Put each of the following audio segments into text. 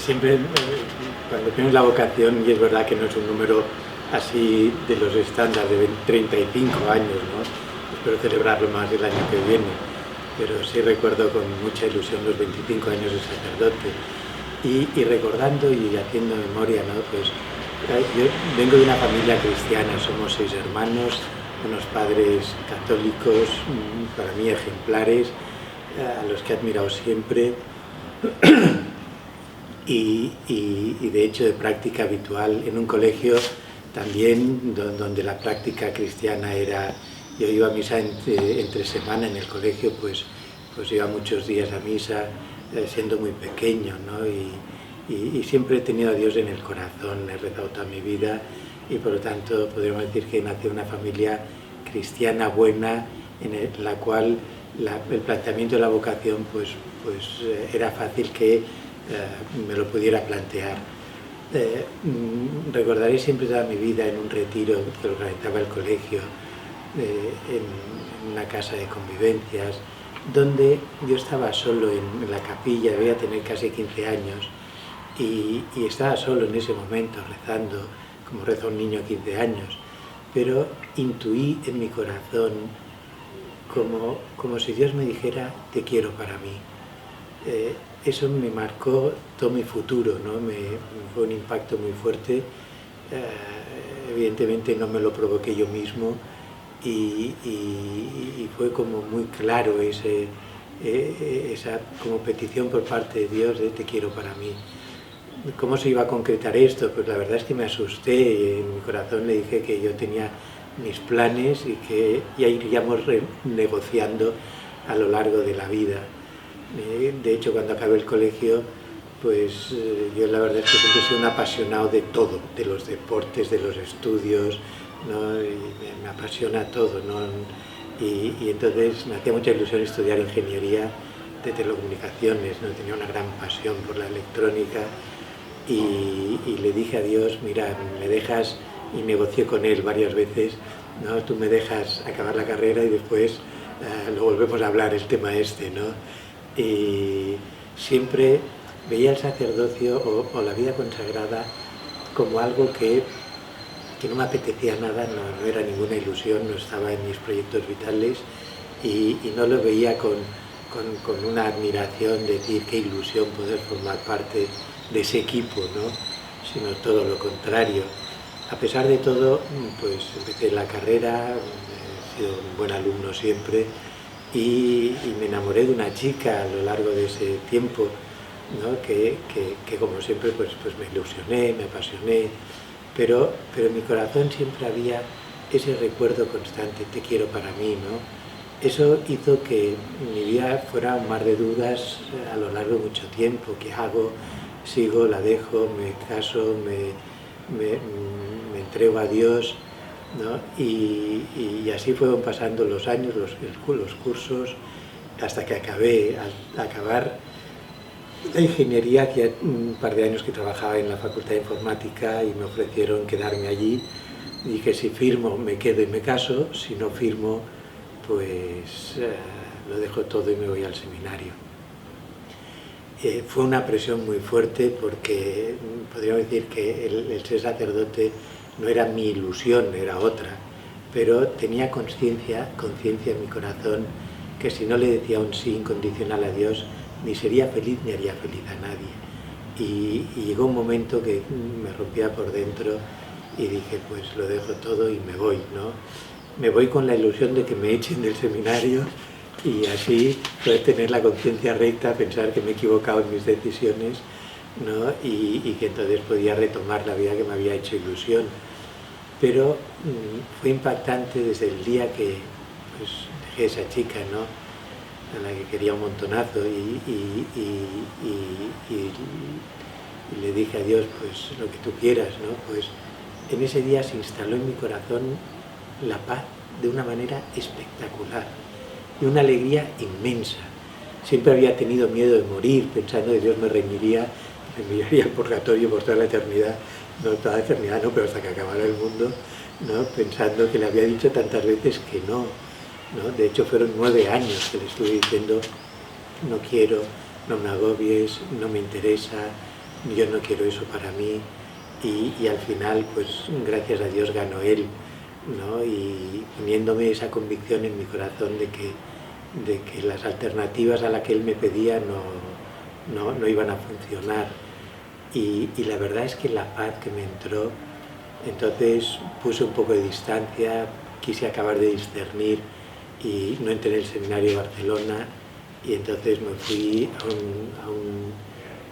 siempre, cuando tienes la vocación, y es verdad que no es un número así de los estándares de 35 años, ¿no? Espero celebrarlo más el año que viene, pero sí recuerdo con mucha ilusión los 25 años de sacerdote. Y recordando y haciendo memoria, ¿no? Pues yo vengo de una familia cristiana, somos 6 hermanos, unos padres católicos, para mí ejemplares, a los que he admirado siempre, y de hecho de práctica habitual en un colegio también donde la práctica cristiana era, yo iba a misa entre semana en el colegio, pues iba muchos días a misa, siendo muy pequeño, ¿no? Y siempre he tenido a Dios en el corazón, he rezado toda mi vida y por lo tanto podríamos decir que nací en una familia cristiana buena en la cual el planteamiento de la vocación pues era fácil que me lo pudiera plantear. Recordaré siempre toda mi vida en un retiro que organizaba el colegio, en una casa de convivencias, donde yo estaba solo en la capilla, debía tener casi 15 años, y estaba solo en ese momento rezando, como reza un niño a 15 años, pero intuí en mi corazón como si Dios me dijera, te quiero para mí. Eso me marcó todo mi futuro, ¿no? Fue un impacto muy fuerte, evidentemente no me lo provoqué yo mismo, y fue como muy claro esa como petición por parte de Dios de te quiero para mí. ¿Cómo se iba a concretar esto? Pues la verdad es que me asusté y en mi corazón le dije que yo tenía mis planes y que ya iríamos negociando a lo largo de la vida. De hecho, cuando acabé el colegio, pues yo la verdad es que siempre he sido un apasionado de todo, de los deportes, de los estudios, ¿no? Y me apasiona todo, ¿no? Y entonces me hacía mucha ilusión estudiar ingeniería de telecomunicaciones, ¿no? Tenía una gran pasión por la electrónica y le dije a Dios, mira, me dejas, y negocié con él varias veces, ¿no? Tú me dejas acabar la carrera y después lo volvemos a hablar, el tema este, ¿no? Y siempre veía el sacerdocio o la vida consagrada como algo que no me apetecía nada, no era ninguna ilusión, no estaba en mis proyectos vitales y no lo veía con una admiración, decir qué ilusión poder formar parte de ese equipo, ¿no? Sino todo lo contrario. A pesar de todo, pues empecé la carrera, he sido un buen alumno siempre y me enamoré de una chica a lo largo de ese tiempo, ¿no? que como siempre pues me ilusioné, me apasioné, pero en mi corazón siempre había ese recuerdo constante, te quiero para mí, ¿no? Eso hizo que mi vida fuera un mar de dudas a lo largo de mucho tiempo. ¿Qué hago? ¿Sigo? ¿La dejo? ¿Me caso? ¿Me entrego a Dios? ¿No? Y así fueron pasando los años, los cursos, hasta que acabé. Al acabar la ingeniería, hacía un par de años que trabajaba en la Facultad de Informática y me ofrecieron quedarme allí. Dije, si firmo me quedo y me caso, si no firmo pues lo dejo todo y me voy al seminario. Fue una presión muy fuerte porque podríamos decir que el ser sacerdote no era mi ilusión, era otra, pero tenía conciencia en mi corazón que si no le decía un sí incondicional a Dios, ni sería feliz ni haría feliz a nadie. Y llegó un momento que me rompía por dentro y dije, pues lo dejo todo y me voy, ¿no? Me voy con la ilusión de que me echen del seminario y así poder tener la conciencia recta, pensar que me he equivocado en mis decisiones, ¿no? y que entonces podía retomar la vida que me había hecho ilusión. Pero fue impactante desde el día que pues, dejé a esa chica, ¿no? A la que quería un montonazo y le dije a Dios, pues lo que tú quieras, ¿no? Pues en ese día se instaló en mi corazón la paz de una manera espectacular y una alegría inmensa. Siempre había tenido miedo de morir, pensando que Dios me enviaría al purgatorio por toda la eternidad, no toda la eternidad, no, pero hasta que acabara el mundo, ¿no? Pensando que le había dicho tantas veces que no, ¿no? De hecho fueron 9 años que le estuve diciendo no quiero, no me agobies, no me interesa, yo no quiero eso para mí, y al final, pues gracias a Dios ganó él, ¿no? Y poniéndome esa convicción en mi corazón de que las alternativas a las que él me pedía no iban a funcionar. Y la verdad es que la paz que me entró, entonces puse un poco de distancia, quise acabar de discernir y no entré en el seminario de Barcelona, y entonces me fui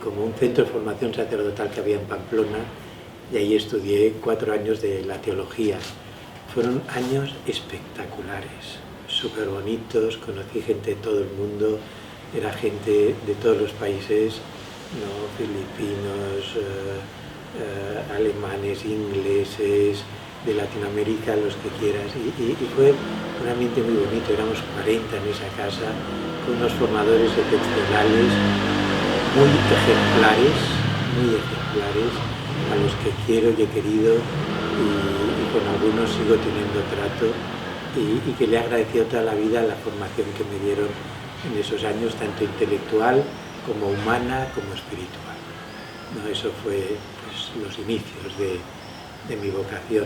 como un centro de formación sacerdotal que había en Pamplona, y ahí estudié 4 años de la teología. Fueron años espectaculares, súper bonitos, conocí gente de todo el mundo, era gente de todos los países, ¿no? Filipinos, alemanes, ingleses, de Latinoamérica, los que quieras, y fue un ambiente muy bonito. Éramos 40 en esa casa, con unos formadores excepcionales, muy ejemplares, a los que quiero y he querido, y con algunos sigo teniendo trato, y que le he agradecido toda la vida la formación que me dieron en esos años, tanto intelectual como humana como espiritual, ¿no? Eso fue, pues, los inicios de mi vocación.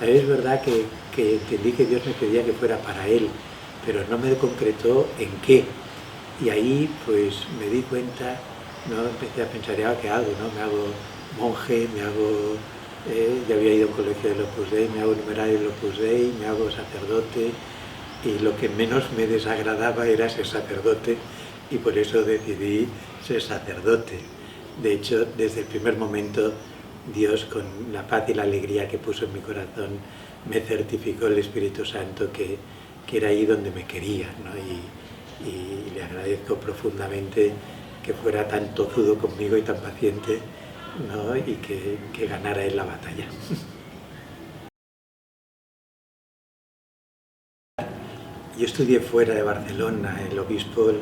Es verdad que entendí que Dios me pedía que fuera para Él, pero no me concretó en qué. Y ahí pues me di cuenta, ¿no? Empecé a pensar, ¿qué hago? ¿No? Me hago monje, ya había ido a un colegio del Opus Dei, me hago numerario del Opus Dei, me hago sacerdote, y lo que menos me desagradaba era ser sacerdote, y por eso decidí ser sacerdote. De hecho, desde el primer momento, Dios, con la paz y la alegría que puso en mi corazón, me certificó el Espíritu Santo que era ahí donde me quería, ¿no? Y le agradezco profundamente que fuera tan tozudo conmigo y tan paciente, ¿no? Y que ganara él la batalla. Yo estudié fuera de Barcelona. El obispo, el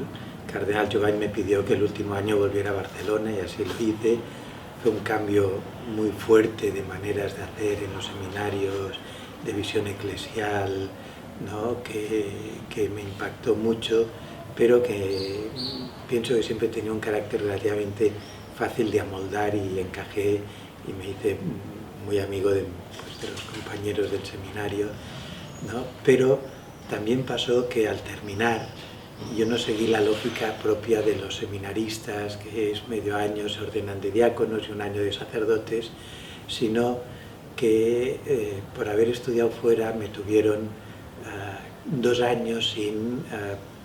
cardenal Jovany, me pidió que el último año volviera a Barcelona, y así lo hice. Fue un cambio muy fuerte de maneras de hacer en los seminarios, de visión eclesial, ¿no? que me impactó mucho, pero que pienso que siempre tenía un carácter relativamente fácil de amoldar, y encajé y me hice muy amigo de los compañeros del seminario, ¿no? Pero también pasó que al terminar yo no seguí la lógica propia de los seminaristas, que es medio año se ordenan de diáconos y un año de sacerdotes, sino que por haber estudiado fuera me tuvieron 2 años sin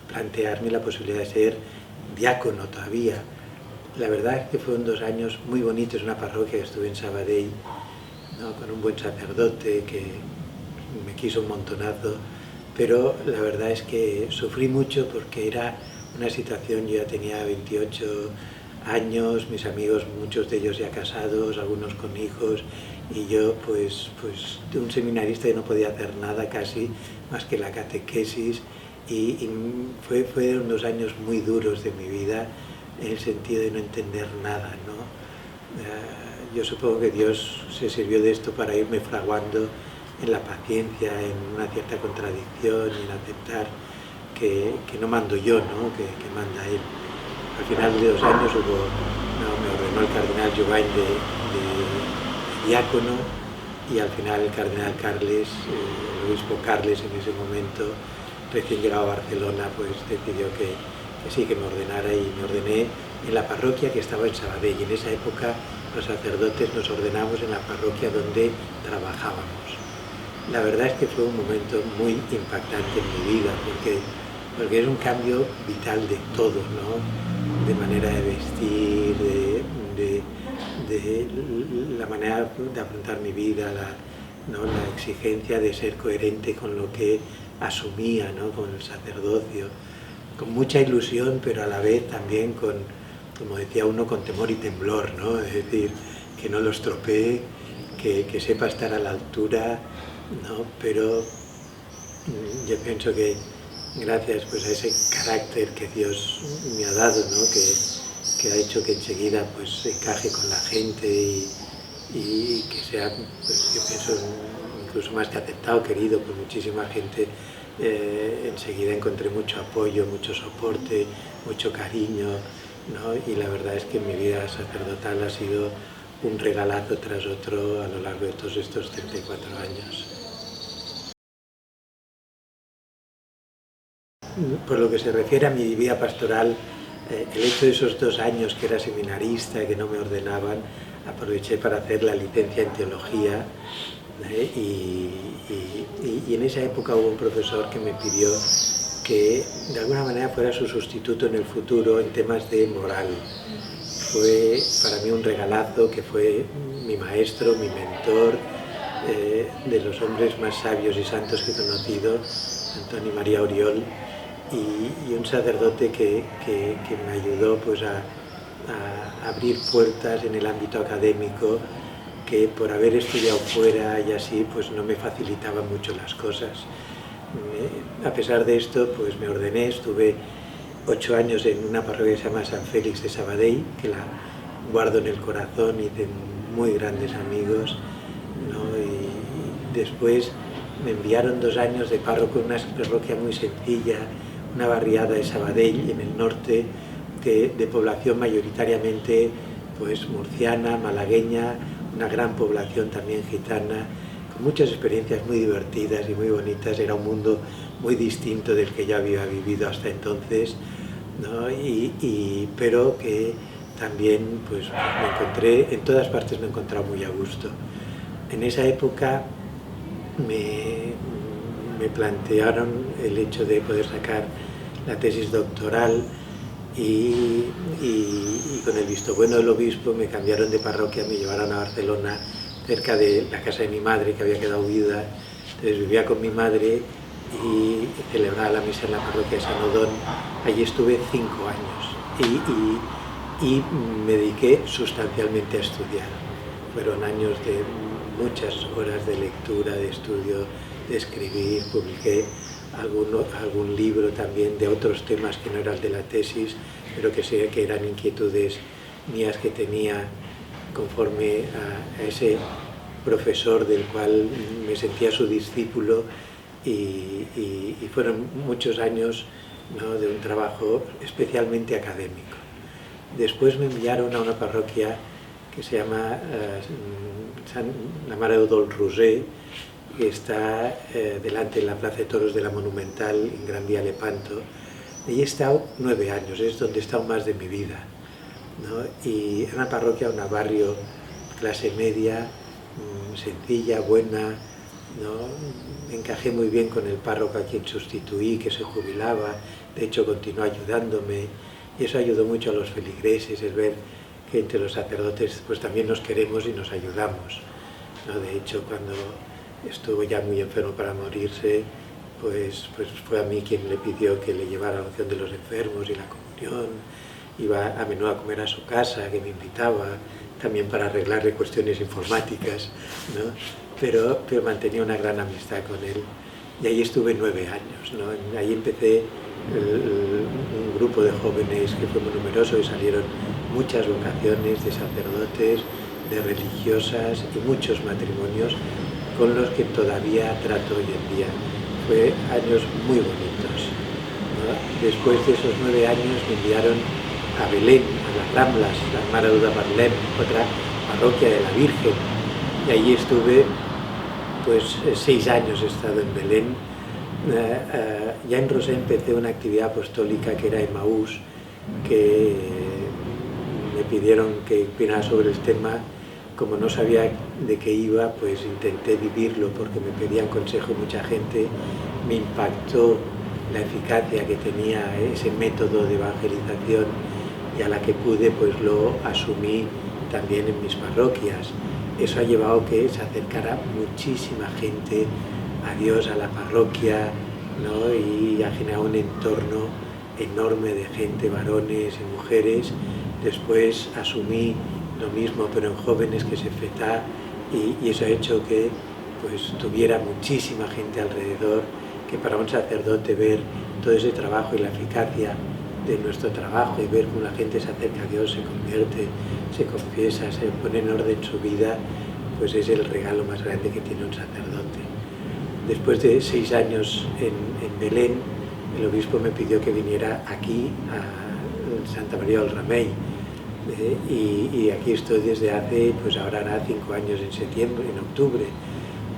plantearme la posibilidad de ser diácono todavía. La verdad es que fueron 2 años muy bonitos en una parroquia que estuve en Sabadell, ¿no? Con un buen sacerdote que me quiso un montonazo, pero la verdad es que sufrí mucho porque era una situación, yo ya tenía 28 años, mis amigos, muchos de ellos ya casados, algunos con hijos, y yo pues de un seminarista que no podía hacer nada casi más que la catequesis, y fueron 2 años muy duros de mi vida, en el sentido de no entender nada, ¿no? Yo supongo que Dios se sirvió de esto para irme fraguando en la paciencia, en una cierta contradicción, y en aceptar que no mando yo, ¿no? que manda Él. Al final de 2 años me ordenó el cardenal Jovany de diácono, y al final el cardenal Carles, el obispo Carles en ese momento, recién llegado a Barcelona, pues decidió que sí, que me ordenara, y me ordené en la parroquia que estaba en Sabadell. Y en esa época los sacerdotes nos ordenamos en la parroquia donde trabajábamos. La verdad es que fue un momento muy impactante en mi vida, porque es un cambio vital de todo, ¿no? De manera de vestir, de la manera de afrontar mi vida, ¿no? La exigencia de ser coherente con lo que asumía, ¿no? Con el sacerdocio, con mucha ilusión, pero a la vez también con, como decía uno, con temor y temblor, ¿no? Es decir, que no lo estropee, que sepa estar a la altura, ¿no? Pero yo pienso que gracias pues a ese carácter que Dios me ha dado, ¿no? que ha hecho que enseguida pues encaje con la gente, y que sea, pues, yo pienso, incluso más que aceptado, querido por muchísima gente. Enseguida encontré mucho apoyo, mucho soporte, mucho cariño, ¿no? Y la verdad es que mi vida sacerdotal ha sido un regalazo tras otro a lo largo de todos estos 34 años. Por lo que se refiere a mi vida pastoral, el hecho de esos 2 años que era seminarista, que no me ordenaban, aproveché para hacer la licencia en teología, y en esa época hubo un profesor que me pidió que de alguna manera fuera su sustituto en el futuro en temas de moral. Fue para mí un regalazo, que fue mi maestro, mi mentor, de los hombres más sabios y santos que he conocido, Antonio María Oriol, y un sacerdote que me ayudó pues a abrir puertas en el ámbito académico, que por haber estudiado fuera y así pues no me facilitaba mucho las cosas. A pesar de esto pues me ordené, estuve 8 años en una parroquia que se llama San Félix de Sabadell, que la guardo en el corazón, y de muy grandes amigos, ¿no? Y después me enviaron 2 años de párroco en una parroquia muy sencilla, una barriada de Sabadell, en el norte, de población mayoritariamente pues murciana, malagueña, una gran población también gitana, con muchas experiencias muy divertidas y muy bonitas. Era un mundo muy distinto del que yo había vivido hasta entonces, ¿no? Pero que también pues me encontré, en todas partes me he encontrado muy a gusto. En esa época me plantearon el hecho de poder sacar la tesis doctoral, y con el visto bueno del obispo me cambiaron de parroquia, me llevaron a Barcelona, cerca de la casa de mi madre, que había quedado viuda. Entonces vivía con mi madre y celebraba la misa en la parroquia de San Odón. Allí estuve 5 años y me dediqué sustancialmente a estudiar. Fueron años de muchas horas de lectura, de estudio, de escribir. Publiqué algún libro también de otros temas que no eran de la tesis, pero que eran inquietudes mías que tenía conforme a ese profesor del cual me sentía su discípulo, y fueron muchos años, ¿no?, de un trabajo especialmente académico. Después me enviaron a una parroquia que se llama la Mare del Roser, que está delante de la Plaza de Toros de la Monumental, en Gran Vía Lepanto. Allí he estado 9 años, es donde he estado más de mi vida, ¿no? Y era una parroquia, un barrio clase media, sencilla, buena, ¿no? Me encajé muy bien con el párroco a quien sustituí, que se jubilaba. De hecho continuó ayudándome, y eso ayudó mucho a los feligreses, el ver que entre los sacerdotes pues también nos queremos y nos ayudamos, ¿no? De hecho, cuando estuvo ya muy enfermo para morirse, pues fue a mí quien le pidió que le llevara la unción de los enfermos y la comunión. Iba a menudo a comer a su casa, que me invitaba, también para arreglarle cuestiones informáticas, ¿no? Pero mantenía una gran amistad con él. Y ahí estuve 9 años, ¿no? Ahí empecé un grupo de jóvenes que fue muy numeroso, y salieron muchas vocaciones de sacerdotes, de religiosas, y muchos matrimonios con los que todavía trato hoy en día. Fue años muy bonitos, ¿no? Después de esos 9 años me enviaron a Belén, a las Ramblas, la Mare de Betlem, otra parroquia de la Virgen, y allí estuve pues 6 años he estado en Belén. Ya en Rosé empecé una actividad apostólica que era Emaús, que me pidieron que opinara sobre el tema. Como no sabía de qué iba, pues intenté vivirlo, porque me pedían consejo mucha gente. Me impactó la eficacia que tenía ese método de evangelización, y a la que pude pues lo asumí también en mis parroquias. Eso ha llevado que se acercara muchísima gente a Dios, a la parroquia, ¿no? Y ha generado un entorno enorme de gente, varones y mujeres. Después asumí lo mismo, pero en jóvenes, que se feta, y eso ha hecho que pues tuviera muchísima gente alrededor, que para un sacerdote ver todo ese trabajo y la eficacia de nuestro trabajo, y ver cómo la gente se acerca a Dios, se convierte, se confiesa, se pone en orden su vida, pues es el regalo más grande que tiene un sacerdote. Después de 6 años en Belén, el obispo me pidió que viniera aquí a Santa María del Remei. Y aquí estoy desde hace, pues ahora hará 5 años en septiembre, en octubre,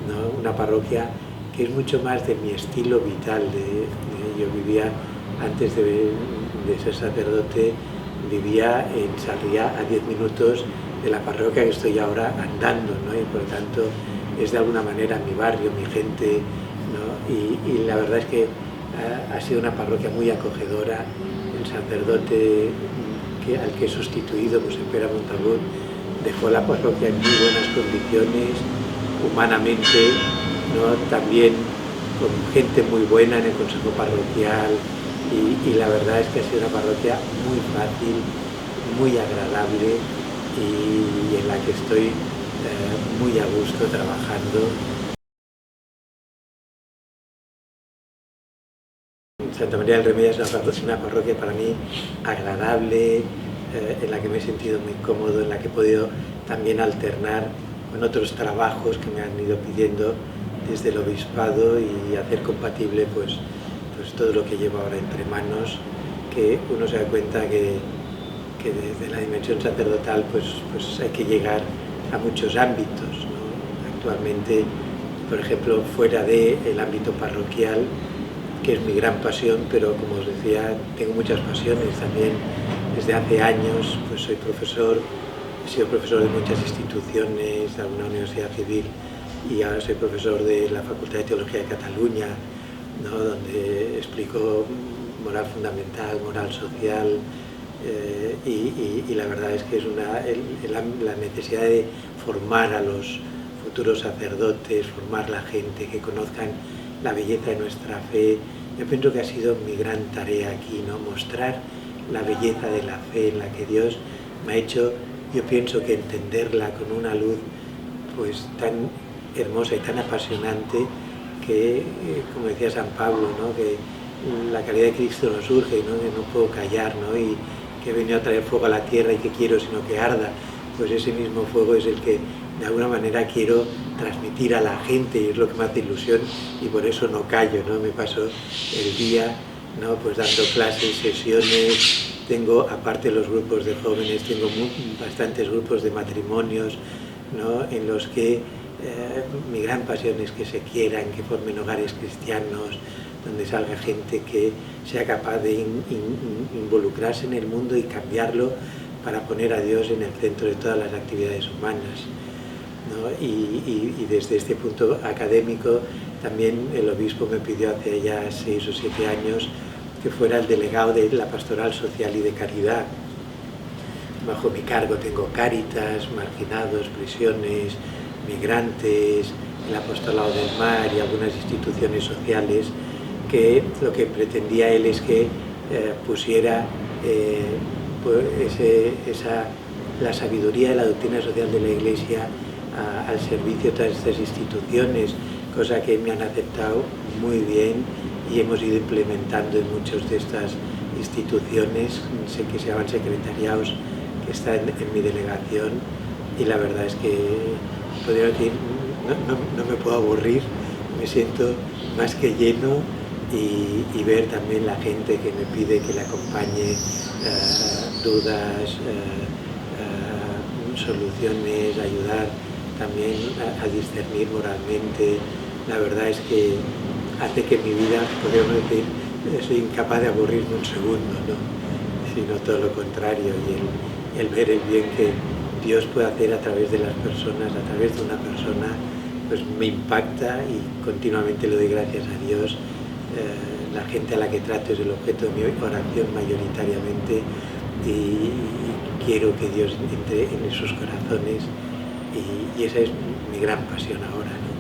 ¿no? Una parroquia que es mucho más de mi estilo vital. Yo vivía, antes de ser sacerdote, vivía en Sarriá, a 10 minutos de la parroquia que estoy ahora andando, ¿no? Y por lo tanto es de alguna manera mi barrio, mi gente, ¿no? Y la verdad es que ha sido una parroquia muy acogedora. El sacerdote al que he sustituido, pues en Pere Montagut, dejó la parroquia en muy buenas condiciones, humanamente, ¿no? También con gente muy buena en el consejo parroquial, y la verdad es que ha sido una parroquia muy fácil, muy agradable, y en la que estoy muy a gusto trabajando. Santa María del Remei es una parroquia para mí agradable, en la que me he sentido muy cómodo, en la que he podido también alternar con otros trabajos que me han ido pidiendo desde el obispado y hacer compatible pues todo lo que llevo ahora entre manos, que uno se da cuenta que desde la dimensión sacerdotal pues hay que llegar a muchos ámbitos, ¿no? Actualmente, por ejemplo, fuera del ámbito parroquial, que es mi gran pasión, pero como os decía, tengo muchas pasiones también. Desde hace años pues soy profesor, he sido profesor de muchas instituciones, de alguna universidad civil, y ahora soy profesor de la Facultad de Teología de Cataluña, ¿no? Donde explico moral fundamental, moral social, y la verdad es que es la necesidad de formar a los futuros sacerdotes, formar la gente, que conozcan la belleza de nuestra fe. Yo pienso que ha sido mi gran tarea aquí, ¿no? Mostrar la belleza de la fe en la que Dios me ha hecho, yo pienso que entenderla con una luz pues tan hermosa y tan apasionante, que, como decía San Pablo, ¿no? Que la caridad de Cristo nos surge, ¿no? Que no puedo callar, ¿no? Y que he venido a traer fuego a la tierra y que quiero sino que arda. Pues ese mismo fuego es el que de alguna manera quiero transmitir a la gente, y es lo que me hace ilusión, y por eso no callo, ¿no? Me paso el día, ¿no? Pues dando clases, sesiones. Tengo, aparte de los grupos de jóvenes, tengo bastantes grupos de matrimonios, ¿no? En los que mi gran pasión es que se quieran, que formen hogares cristianos, donde salga gente que sea capaz de involucrarse en el mundo y cambiarlo para poner a Dios en el centro de todas las actividades humanas, ¿no? Y desde este punto académico, también el obispo me pidió hace ya 6 o 7 años que fuera el delegado de la pastoral social y de caridad. Bajo mi cargo tengo Cáritas, marginados, prisiones, migrantes, el apostolado del mar y algunas instituciones sociales, que lo que pretendía él es que pusiera la sabiduría de la doctrina social de la Iglesia al servicio de todas estas instituciones, cosa que me han aceptado muy bien y hemos ido implementando en muchas de estas instituciones. Sé que se llaman secretariados, que están en mi delegación, y la verdad es que podría decir, no me puedo aburrir, me siento más que lleno, y ver también la gente que me pide que le acompañe, dudas, soluciones, ayudar también a discernir moralmente. La verdad es que hace que mi vida, podríamos decir, soy incapaz de aburrirme un segundo, ¿no? Sino todo lo contrario, y el ver el bien que Dios puede hacer a través de las personas, a través de una persona, pues me impacta, y continuamente le doy gracias a Dios. La gente a la que trato es el objeto de mi oración mayoritariamente, y quiero que Dios entre en esos corazones, y esa es mi gran pasión ahora, ¿no?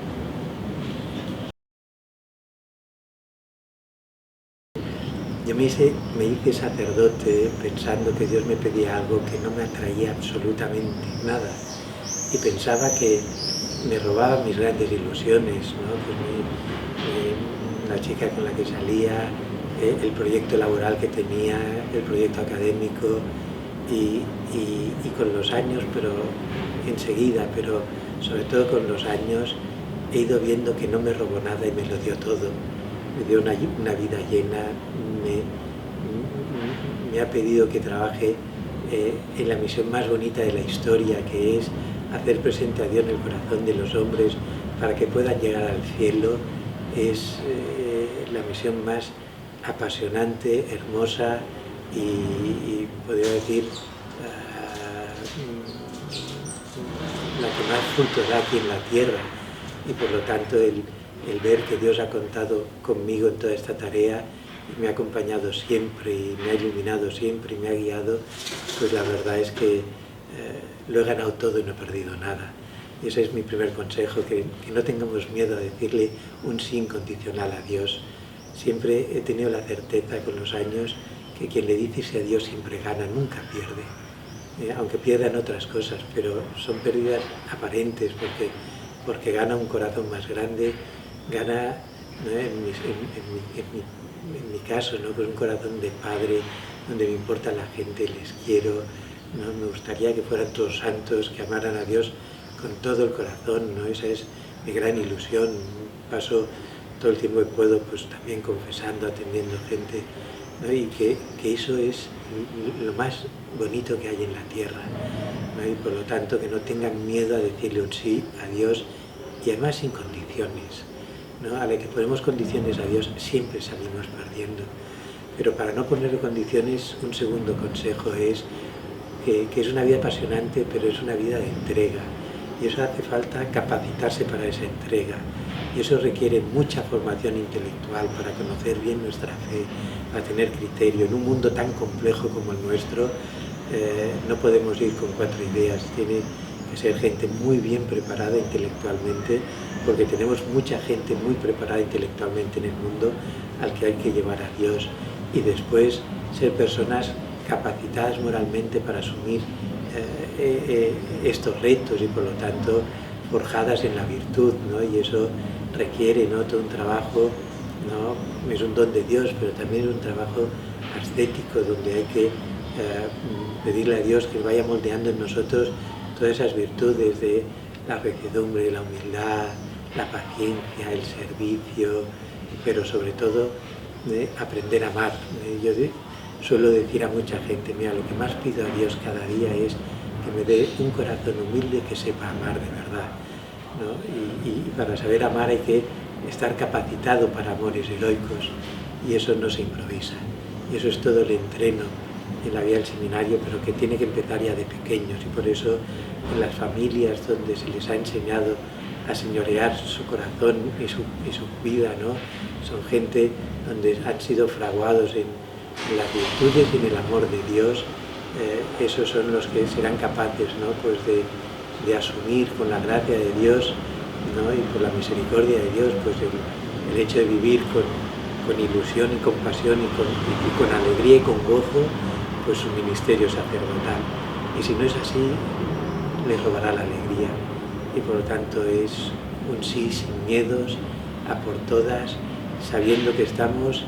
Yo me hice sacerdote pensando que Dios me pedía algo que no me atraía absolutamente nada, y pensaba que me robaba mis grandes ilusiones, ¿no? Pues la chica con la que salía, el proyecto laboral que tenía, el proyecto académico, y con los años, pero enseguida, pero sobre todo con los años, he ido viendo que no me robó nada y me lo dio todo. Me dio una vida llena, me me ha pedido que trabaje en la misión más bonita de la historia, que es hacer presente a Dios en el corazón de los hombres para que puedan llegar al cielo. Es la misión más apasionante, hermosa y podría decir la que más fruto da aquí en la tierra, y por lo tanto el ver que Dios ha contado conmigo en toda esta tarea y me ha acompañado siempre y me ha iluminado siempre y me ha guiado, pues la verdad es que lo he ganado todo y no he perdido nada. Y ese es mi primer consejo, que no tengamos miedo a decirle un sí incondicional a Dios. Siempre he tenido la certeza con los años que quien le dice sí a Dios siempre gana, nunca pierde. Aunque pierdan otras cosas, pero son pérdidas aparentes porque gana un corazón más grande, gana, ¿no? en mi caso, ¿no? Pues un corazón de padre, donde me importa la gente, les quiero, ¿no? Me gustaría que fueran todos santos, que amaran a Dios con todo el corazón, ¿no? Esa es mi gran ilusión. Paso todo el tiempo que puedo pues también confesando, atendiendo gente, ¿no? Y que eso es lo más bonito que hay en la tierra, ¿no? Y por lo tanto que no tengan miedo a decirle un sí a Dios, y además sin condiciones, ¿no? A la que ponemos condiciones a Dios siempre salimos perdiendo. Pero para no ponerle condiciones, un segundo consejo es que es una vida apasionante, pero es una vida de entrega, y eso hace falta capacitarse para esa entrega, y eso requiere mucha formación intelectual para conocer bien nuestra fe, para tener criterio. En un mundo tan complejo como el nuestro, no podemos ir con cuatro ideas, tiene que ser gente muy bien preparada intelectualmente, porque tenemos mucha gente muy preparada intelectualmente en el mundo al que hay que llevar a Dios, y después ser personas capacitadas moralmente para asumir estos retos y por lo tanto forjadas en la virtud, ¿no? Y eso requiere, ¿no?, todo un trabajo, ¿no? Es un don de Dios, pero también es un trabajo ascético donde hay que pedirle a Dios que vaya moldeando en nosotros todas esas virtudes de la recedumbre, la humildad, la paciencia, el servicio, pero sobre todo aprender a amar. Yo suelo decir a mucha gente, mira, lo que más pido a Dios cada día es que me dé un corazón humilde que sepa amar de verdad, ¿no? Y para saber amar hay que estar capacitado para amores heroicos, y eso no se improvisa, y eso es todo el entreno en la vida del seminario, pero que tiene que empezar ya de pequeños, y por eso en las familias donde se les ha enseñado a señorear su corazón y su vida, ¿no? Son gente donde han sido fraguados en las virtudes y en el amor de Dios. Esos son los que serán capaces, ¿no?, pues de asumir con la gracia de Dios, ¿no?, y por la misericordia de Dios, pues el hecho de vivir con ilusión y con pasión y con alegría y con gozo, pues su ministerio sacerdotal. Y si no es así, les robará la alegría. Y por lo tanto es un sí sin miedos, a por todas, sabiendo que estamos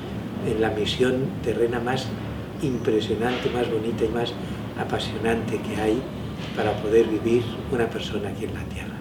en la misión terrena más impresionante, más bonita y más apasionante que hay para poder vivir una persona aquí en la tierra.